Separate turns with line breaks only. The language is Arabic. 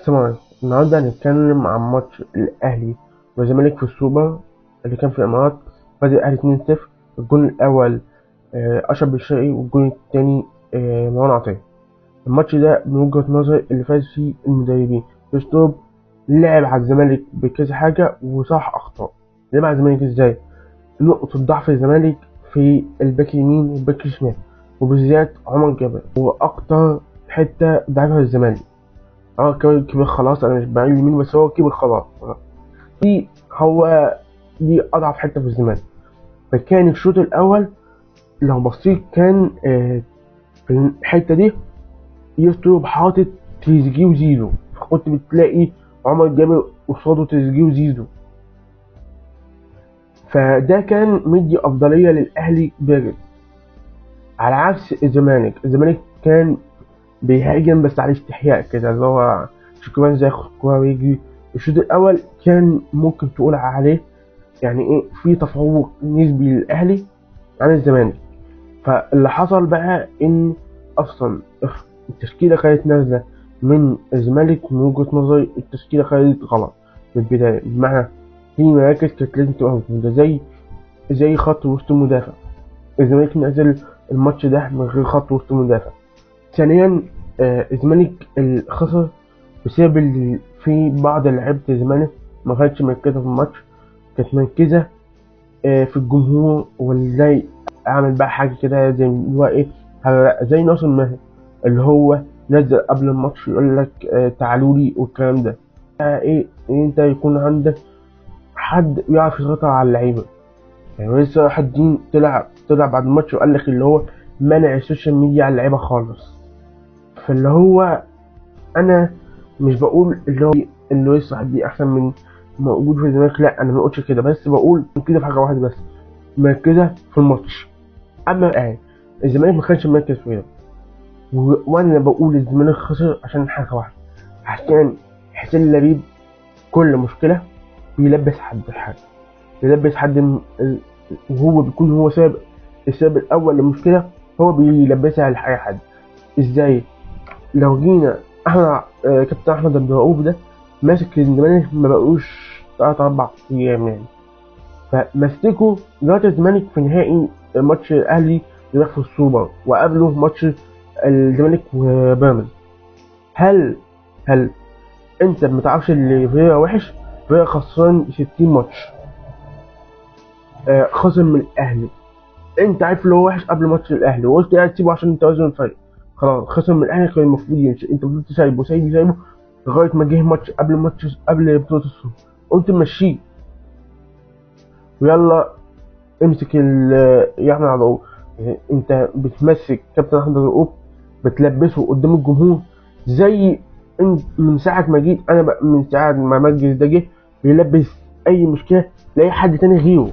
السلام عليكم. النهارده هنتكلم عن ماتش الأهلي والزمالك في السوبر اللي كان في الإمارات. فاز الأهلي 2-0. الجون الأول أشرف بن شرقي، والجون التاني مروان عطية. الماتش ده من وجهة نظري اللي فاز فيه المدربين أسلوب لعب على الزمالك بكذا حاجة وصح أخطاء. لعب على الزمالك إزاي؟ نقطة ضعف الزمالك في الباك اليمين والباك الشمال، وبالذات عمر جابر هو أكتر حتة ضعيفة الزمالك. كبر خلاص، انا مش بعيد يمين بس هو كبر خلاص. دي هو دي اضعف حته في الزمالك. فكان الشوط الاول لو بصيت كان في الحته دي يوتيوب حاطط تريزيجيه وزيزو، فكنت بتلاقي عمر جابر قصاده تريزيجيه وزيزو، فده كان مدي افضليه للاهلي بارد. على عكس الزمالك كان بيهاجم بس على استحياء كده، اللي هو شكرا زي ياخد كورة ويجري. الشوط الأول كان ممكن تقول عليه يعني إيه في تفوق نسبي للأهلي عن الزمالك. فاللي حصل بقى إن أصلا التشكيلة كانت نازلة من الزمالك. من وجهة نظري التشكيلة كانت غلط من البداية، بمعنى في مراكز كانت لازم تبقى موجودة زي خط وسط مدافع. الزمالك نزل الماتش ده من غير خط وسط مدافع. ثانيا الزمالك خسر بسبب في بعض لعيبة الزمالك ما كانتش مركزة في الماتش، كانت مركزة في الجمهور، وازاي اعمل بقى حاجة كده زي اللي هو ايه، زي ناصر ماهر اللي هو نزل قبل الماتش يقول لك تعالوا لي والكلام ده. ايه انت يكون عندك حد يعرف يسيطر على اللعيبة. يعني لسه واحد دين طلع بعد الماتش وقال لك اللي هو منع السوشيال ميديا على اللعيبة خالص. فاللي هو انا مش بقول اللي هو لويس صاحب دي احسن من موجود في الزمالك، لا انا ما بقولش كده، بس بقول كده في حاجه واحده بس، مركزه في الماتش. اما الان الزمالك ما كانش مركز في كده، وانا بقول الزمالك خسر عشان حاجه واحده، عشان حسين لبيب كل مشكله بيلبس حد الحاجه، بيلبس حد وهو بيكون هو السبب الاول للمشكله، هو بيلبسها لاي حد. ازاي؟ لو جينا احنا كابتن احمد عبد الرؤوف ده ماسك الزمالك ما بقوش 3 4 ايام يعني، فمسكوا دلوقتي الزمالك في نهائي ماتش الاهلي اللي في السوبر، وقابله ماتش الزمالك وبيراميدز. هل انت ما تعرفش اللي فيها وحش؟ فيها خسران 60 ماتش، خسر من الاهلي. انت عارف اللي هو وحش قبل ماتش الاهلي وقلت قاعد تسيبه عشان توازن الفريق. خلاص خسر من الاهلي، كان المفروض يمشي، انت فضلت سايبه لغايه ما جه قبل بطوله السوبر قلت مشيه ويلا امسك يا احمد عبد الرؤوف. يعني انت بتمسك كابتن احمد عبد الرؤوف بتلبسه قدام الجمهور زي من ساعه ما جيت انا من ساعه ما مجلس ده جه بيلبس اي مشكله لاي حد تاني غيره.